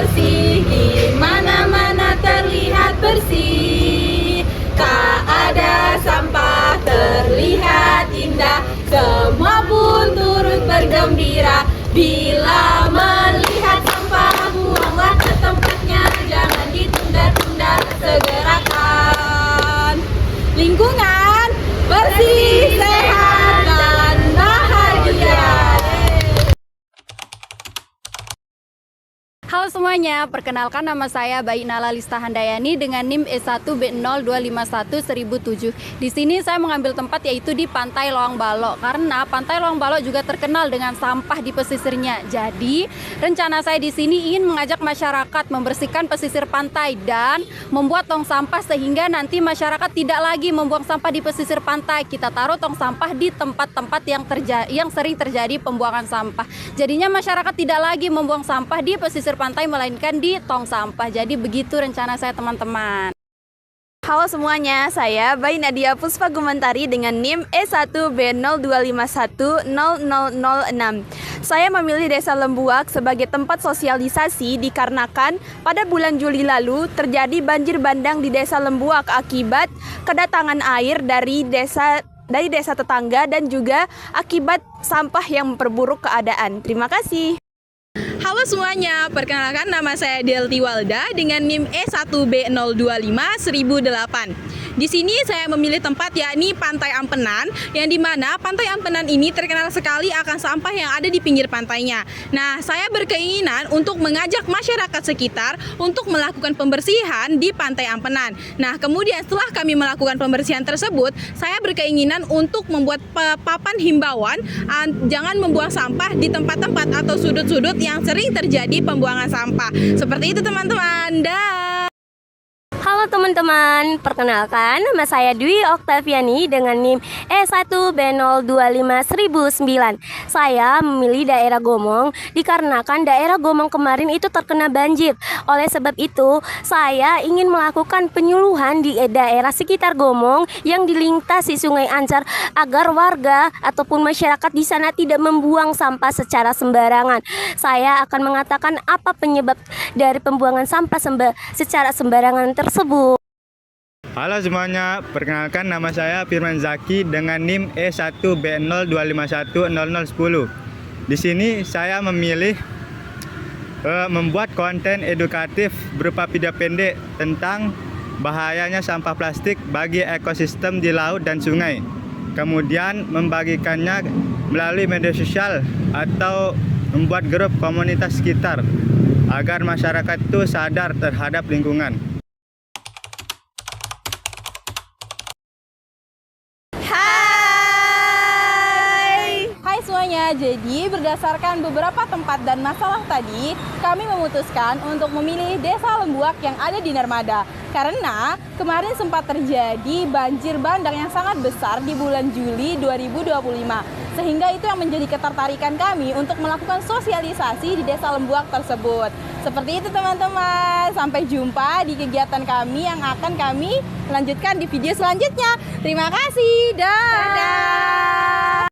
bersih, di mana-mana terlihat bersih. Tak ada sampah, terlihat indah, semua pun turut bergembira. Bila melihat sampah, buanglah ke tempatnya, jangan ditunda-tunda, segerakan. Lingkungan bersih, sehat, dan bahagia. Halo semuanya, perkenalkan nama saya Bayi Nala Lista Handayani dengan NIM E1B0251007. Di sini saya mengambil tempat yaitu di Pantai Loang Balok, karena Pantai Loang Balok juga terkenal dengan sampah di pesisirnya. Jadi, rencana saya di sini ingin mengajak masyarakat membersihkan pesisir pantai dan membuat tong sampah sehingga nanti masyarakat tidak lagi membuang sampah di pesisir pantai. Kita taruh tong sampah di tempat-tempat yang sering terjadi pembuangan sampah. Jadinya masyarakat tidak lagi membuang sampah di pesisir pantai melainkan di tong sampah. Jadi begitu rencana saya, teman-teman. Halo semuanya, saya Bayi Nadia Puspa Gumantari dengan NIM E1B025100006. Saya memilih Desa Lembuak sebagai tempat sosialisasi dikarenakan pada bulan Juli lalu terjadi banjir bandang di Desa Lembuak akibat kedatangan air dari desa tetangga dan juga akibat sampah yang memperburuk keadaan. Terima kasih. Halo semuanya, perkenalkan nama saya Delti Walda dengan NIM E1B0251008. Di sini saya memilih tempat yakni Pantai Ampenan, yang dimana Pantai Ampenan ini terkenal sekali akan sampah yang ada di pinggir pantainya. Nah, saya berkeinginan untuk mengajak masyarakat sekitar untuk melakukan pembersihan di Pantai Ampenan. Nah, kemudian setelah kami melakukan pembersihan tersebut, saya berkeinginan untuk membuat papan himbauan jangan membuang sampah di tempat-tempat atau sudut-sudut yang sering terjadi pembuangan sampah. Seperti itu teman-teman. Halo teman-teman, perkenalkan nama saya Dwi Oktaviani dengan NIM E1B0251009. Saya memilih daerah Gomong dikarenakan daerah Gomong kemarin itu terkena banjir. Oleh sebab itu, saya ingin melakukan penyuluhan di daerah sekitar Gomong yang dilintasi Sungai Ancar agar warga ataupun masyarakat di sana tidak membuang sampah secara sembarangan. Saya akan mengatakan apa penyebab dari pembuangan sampah secara sembarangan tersebut. Halo semuanya, perkenalkan nama saya Firman Zaki dengan NIM E1B025100010. Di sini saya memilih membuat konten edukatif berupa video pendek tentang bahayanya sampah plastik bagi ekosistem di laut dan sungai. Kemudian membagikannya melalui media sosial atau membuat grup komunitas sekitar agar masyarakat itu sadar terhadap lingkungan. Jadi berdasarkan beberapa tempat dan masalah tadi, kami memutuskan untuk memilih Desa Lembuak yang ada di Narmada. Karena kemarin sempat terjadi banjir bandang yang sangat besar di bulan Juli 2025. Sehingga itu yang menjadi ketertarikan kami untuk melakukan sosialisasi di Desa Lembuak tersebut. Seperti itu teman-teman, sampai jumpa di kegiatan kami yang akan kami lanjutkan di video selanjutnya. Terima kasih, dadah!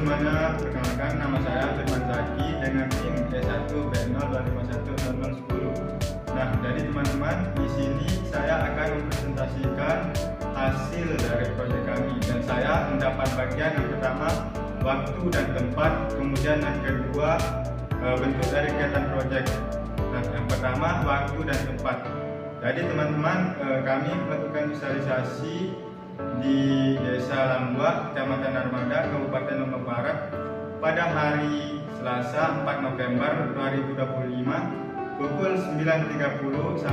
semuanya, perkenalkan nama saya Firman Zaki dengan NIM E1B0251010. Nah, jadi teman-teman, di sini saya akan mempresentasikan hasil dari proyek kami, dan saya mendapat bagian yang pertama waktu dan tempat, kemudian yang kedua bentuk dari kegiatan proyek. Nah, yang pertama waktu dan tempat. Jadi teman-teman, kami melakukan sosialisasi di Desa Lambuak, Kecamatan Narmada, Kabupaten Lombok Barat pada hari Selasa 4 November 2025 pukul 9.30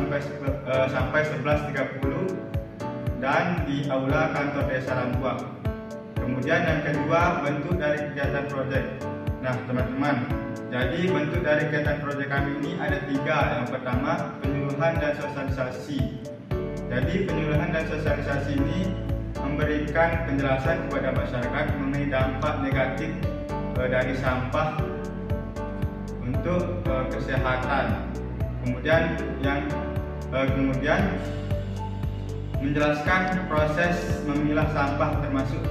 sampai 11.30 dan di aula kantor Desa Lambuak. Kemudian yang kedua, bentuk dari kegiatan proyek. Nah teman-teman, jadi bentuk dari kegiatan proyek kami ini ada 3. Yang pertama, penyuluhan dan sosialisasi. Jadi penyuluhan dan sosialisasi ini memberikan penjelasan kepada masyarakat mengenai dampak negatif dari sampah untuk kesehatan. Kemudian menjelaskan proses memilah sampah termasuk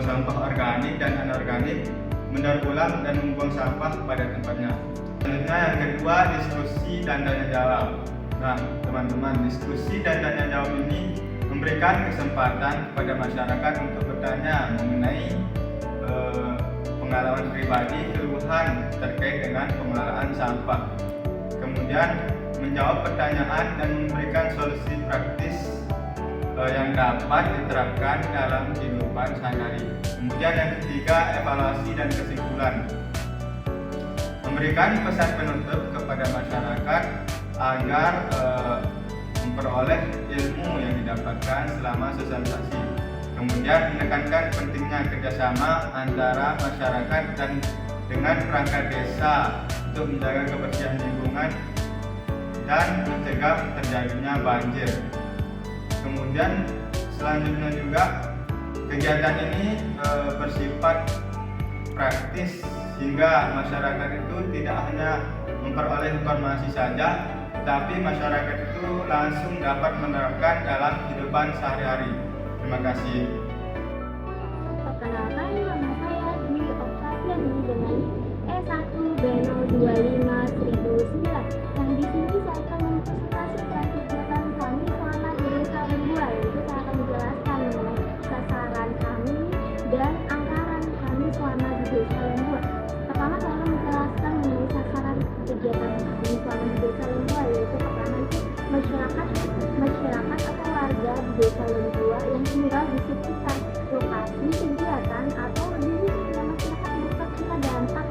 sampah organik dan anorganik, mendaur ulang dan membuang sampah pada tempatnya. Selanjutnya yang kedua, diskusi dan tanya jawab. Nah teman-teman, diskusi dan tanya jawab ini memberikan kesempatan kepada masyarakat untuk bertanya mengenai pengalaman pribadi keluhan terkait dengan pengelolaan sampah. Kemudian menjawab pertanyaan dan memberikan solusi praktis yang dapat diterapkan dalam kehidupan sehari-hari. Kemudian yang ketiga, evaluasi dan kesimpulan. Memberikan pesan penutup kepada masyarakat agar memperoleh ilmu yang didapatkan selama sosialisasi. Kemudian menekankan pentingnya kerjasama antara masyarakat dan dengan perangkat desa untuk menjaga kebersihan lingkungan dan mencegah terjadinya banjir. Kemudian selanjutnya juga kegiatan ini bersifat praktis sehingga masyarakat itu tidak hanya memperoleh informasi saja, tapi masyarakat itu langsung dapat menerapkan dalam kehidupan sehari-hari. Terima kasih. Perkenalkan, nama saya Dwi Oktaviani dengan E1B0251009. Nah, di sini saya akan mempresentasikan kegiatan kami selama di Desa Lembuak, yaitu saya akan menjelaskan mengenai sasaran kami dan anggaran kami selama di Desa Lembuak. Pertama, saya akan menjelaskan mengenai sasaran kegiatan kami selama di Desa Lembuak, yaitu pertama itu masyarakat atau warga di Desa Lembuak yang tinggal di sekitar lokasi kegiatan atau di sini masyarakat terkena dampak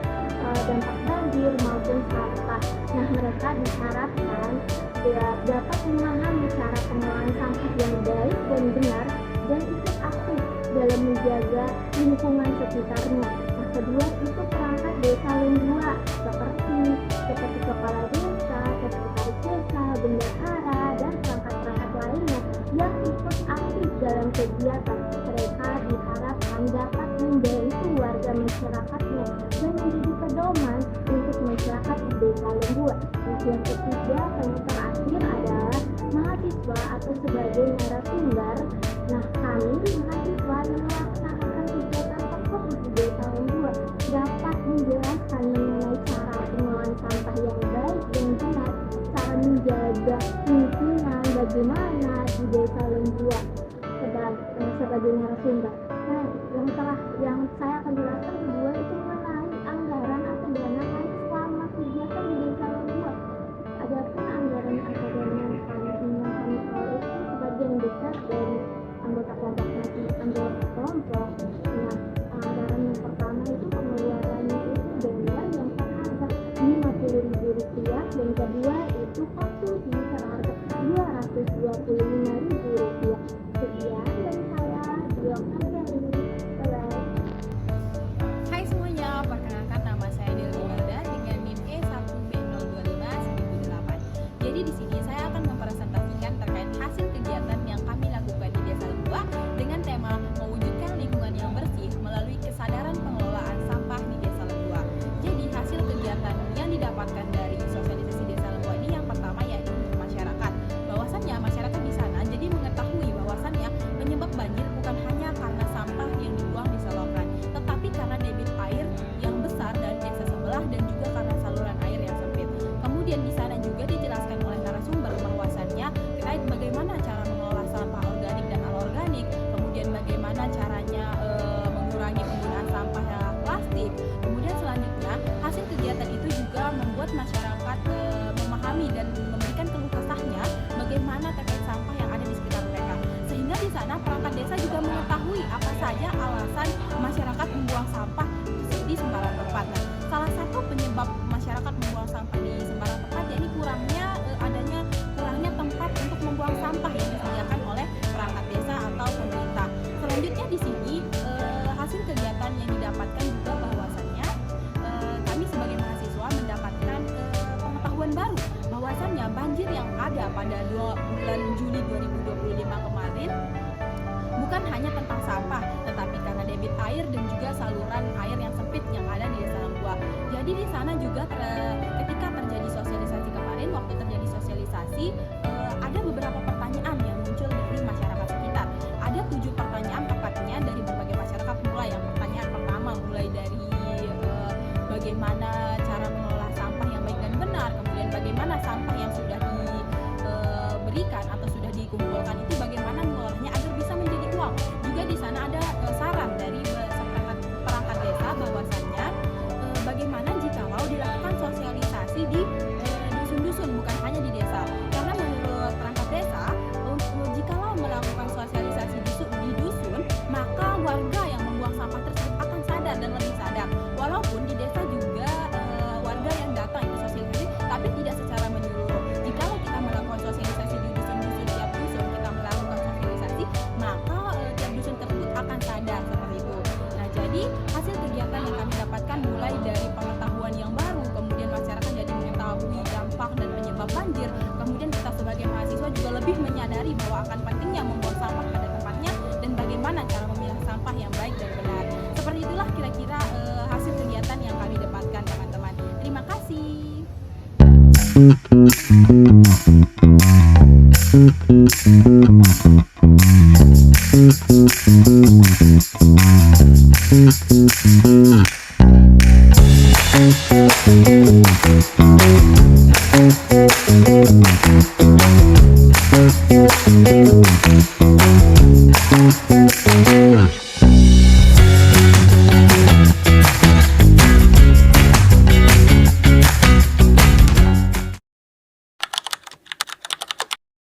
banjir maupun sampah. Nah, mereka diharapkan dapat memahami cara pengelolaan sampah yang baik dan benar dan ikut aktif dalam menjaga lingkungan sekitarnya. Nah, kedua itu perangkat Desa Lembuak seperti kepala desa, sekretaris desa, bendahara, dan perangkat-perangkat lainnya yang ikut aktif dalam kegiatan. Mereka diharapkan dapat membantu warga masyarakatnya dan menjadi pedoman untuk masyarakat di Desa Lembuak. Yang ketiga dan terakhir adalah mahasiswa atau sebagai narasumber. Nah, kami mahasiswa yang melaksanakan kegiatan tersebut di Desa Lembuak dapat menjelaskan mengenai cara pengelolaan sampah yang baik dan benar, cara menjaga lingkungan bagaimana di Desa Lembuak sebagai narasumber. Nah, yang saya akan jelaskan kedua itu mengenai anggaran atau dana kami selama kegiatan di Desa Lembuak. Adapun anggaran atau dana yang kami peroleh itu sebagian besar dari anggota kelompok. Nah, anggaran yang pertama itu pengeluarannya itu dana yang seharga Rp50.000 dan kedua itu konsumsi seharga Rp225.000. Sekian dari saya, Dwi Oktaviani. Bye-bye. Hai semuanya, perkenalkan nama saya Delvi Melda dengan NIM E1B0251008. Jadi di sini saya akan mempresentasikan terkait hasil kegiatan yang kami lakukan di Desa Lembuak dengan tema mewujudkan lingkungan yang bersih melalui kesadaran pengelolaan sampah di Desa Lembuak. Jadi hasil kegiatan yang didapatkan dari sosialisasi Desa Lembuak ini yang pertama yaitu masyarakat. Bahwasannya masyarakat di sana jadi mengetahui terkait bagaimana cara mengelola sampah organik dan anorganik, kemudian bagaimana caranya mengurangi penggunaan sampah plastik. Kemudian selanjutnya hasil kegiatan itu juga membuat masyarakat memahami dan memberikan keluh kesahnya bagaimana terkait sampah yang ada di sekitar mereka. Sehingga di sana perangkat desa juga mengetahui apa saja alasan masyarakat membuang sampah di sembarang tempat. Nah, salah satu penyebab masyarakat membuang sampah di sembarang tempat yakni kurangnya tempat untuk membuang sampah yang disediakan oleh perangkat desa atau pemerintah. Selanjutnya di sini hasil kegiatan yang didapatkan juga bahwasannya kami sebagai mahasiswa mendapatkan pengetahuan baru bahwasannya banjir yang ada pada bulan Juli 2025 kemarin bukan hanya tentang sampah, tetapi karena debit air dan juga saluran air yang sempit yang ada di Desa Lembuak. Jadi di sana juga ketika terjadi sosialisasi kemarin, waktu terjadi sosialisasi ada beberapa pertanyaan yang muncul dari masyarakat sekitar. Ada 7 pertanyaan tepatnya dari berbagai masyarakat. Mulai yang pertanyaan pertama mulai dari bagaimana cara mengelola sampah yang baik dan benar, kemudian bagaimana sampah yang sudah diberikan atau sudah dikumpulkan itu bagaimana mengolahnya agar bisa menjadi uang. Juga di sana ada saran dari perangkat desa bahwasannya bagaimana jikalau dilakukan sosialisasi di dusun-dusun bukan hanya di desa. Karena menurut perangkat desa jikalau melakukan sosialisasi di dusun, maka warga yang membuang sampah tersebut akan sadar dan lebih sadar. Walaupun di desa juga warga yang datang itu sosialisasi tapi tidak secara menyeluruh. Jikalau kita melakukan sosialisasi di dusun-dusun, tiap dusun kita melakukan sosialisasi, maka tiap dusun tersebut akan sadar seperti itu. Nah, jadi hasil kegiatan yang kami dapatkan mulai dari pengetahuan yang baru, kemudian masyarakat jadi mengetahui dampak dan penyebab banjir, kemudian kita sebagai mahasiswa juga lebih menyadari bahwa akan pentingnya membuang sampah pada tempatnya dan bagaimana cara memilah sampah yang baik dan benar. Seperti itulah kira-kira hasil kegiatan yang kami dapatkan, teman-teman. Terima kasih.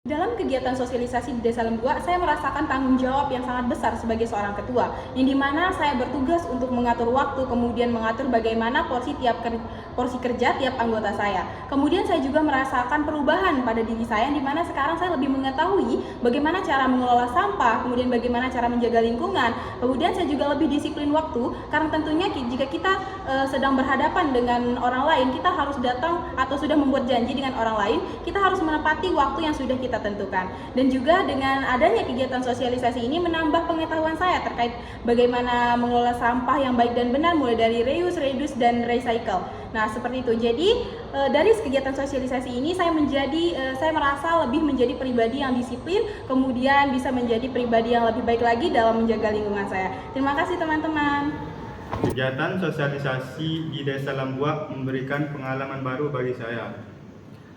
Dalam kegiatan sosialisasi di Desa Lembuak, saya merasakan tanggung jawab yang sangat besar sebagai seorang ketua, yang dimana saya bertugas untuk mengatur waktu, kemudian mengatur bagaimana porsi kerja tiap anggota saya. Kemudian saya juga merasakan perubahan pada diri saya, yang dimana sekarang saya lebih mengetahui bagaimana cara mengelola sampah, kemudian bagaimana cara menjaga lingkungan. Kemudian saya juga lebih disiplin waktu, karena tentunya jika kita sedang berhadapan dengan orang lain, kita harus datang atau sudah membuat janji dengan orang lain, kita harus menepati waktu yang sudah kita tentukan. Dan juga dengan adanya kegiatan sosialisasi ini menambah pengetahuan saya terkait bagaimana mengelola sampah yang baik dan benar, mulai dari reuse, reduce, dan recycle. Nah, seperti itu. Jadi dari kegiatan sosialisasi ini saya merasa lebih menjadi pribadi yang disiplin, kemudian bisa menjadi pribadi yang lebih baik lagi dalam menjaga lingkungan saya. Terima kasih, teman-teman. Kegiatan sosialisasi di Desa Lembuak memberikan pengalaman baru bagi saya.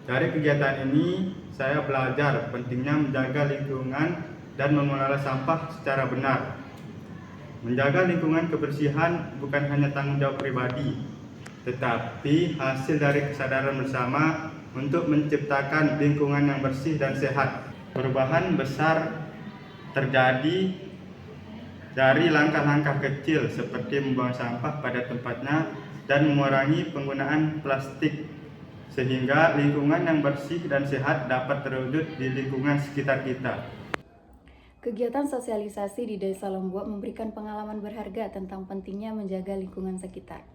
Dari kegiatan ini, saya belajar pentingnya menjaga lingkungan dan mengelola sampah secara benar. Menjaga lingkungan kebersihan bukan hanya tanggung jawab pribadi, tetapi hasil dari kesadaran bersama untuk menciptakan lingkungan yang bersih dan sehat. Perubahan besar terjadi dari langkah-langkah kecil seperti membuang sampah pada tempatnya dan mengurangi penggunaan plastik, sehingga lingkungan yang bersih dan sehat dapat terwujud di lingkungan sekitar kita. Kegiatan sosialisasi di Desa Lembuak memberikan pengalaman berharga tentang pentingnya menjaga lingkungan sekitar.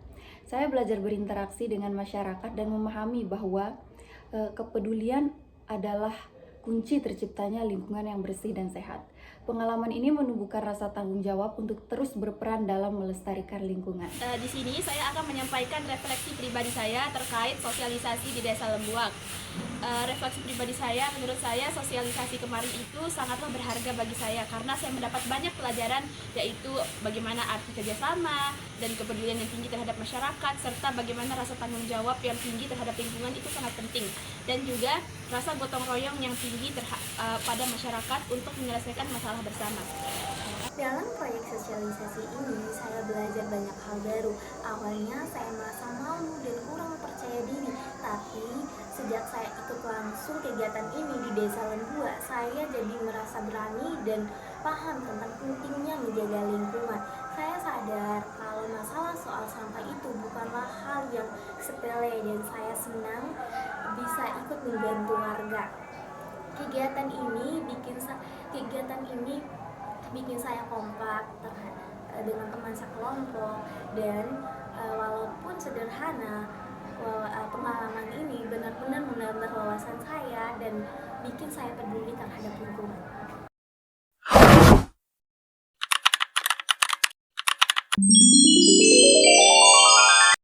Saya belajar berinteraksi dengan masyarakat dan memahami bahwa kepedulian adalah kunci terciptanya lingkungan yang bersih dan sehat. Pengalaman ini menumbuhkan rasa tanggung jawab untuk terus berperan dalam melestarikan lingkungan. Di sini saya akan menyampaikan refleksi pribadi saya terkait sosialisasi di Desa Lembuak. Refleksi pribadi saya, menurut saya sosialisasi kemarin itu sangatlah berharga bagi saya karena saya mendapat banyak pelajaran, yaitu bagaimana arti kerjasama dan kepedulian yang tinggi terhadap masyarakat, serta bagaimana rasa tanggung jawab yang tinggi terhadap lingkungan itu sangat penting, dan juga rasa gotong royong yang tinggi tinggi pada masyarakat untuk menyelesaikan masalah bersama. Dalam proyek sosialisasi ini, saya belajar banyak hal baru. Awalnya saya merasa malu dan kurang percaya diri, tapi sejak saya ikut langsung kegiatan ini di Desa Lembua, saya jadi merasa berani dan paham tentang pentingnya menjaga lingkungan. Saya sadar kalau masalah soal sampah itu bukanlah hal yang sepele dan saya senang bisa ikut membantu warga. Kegiatan ini bikin saya kompak dengan teman sekelompok dan walaupun sederhana, pengalaman ini benar-benar menambah wawasan saya dan bikin saya peduli terhadap lingkungan.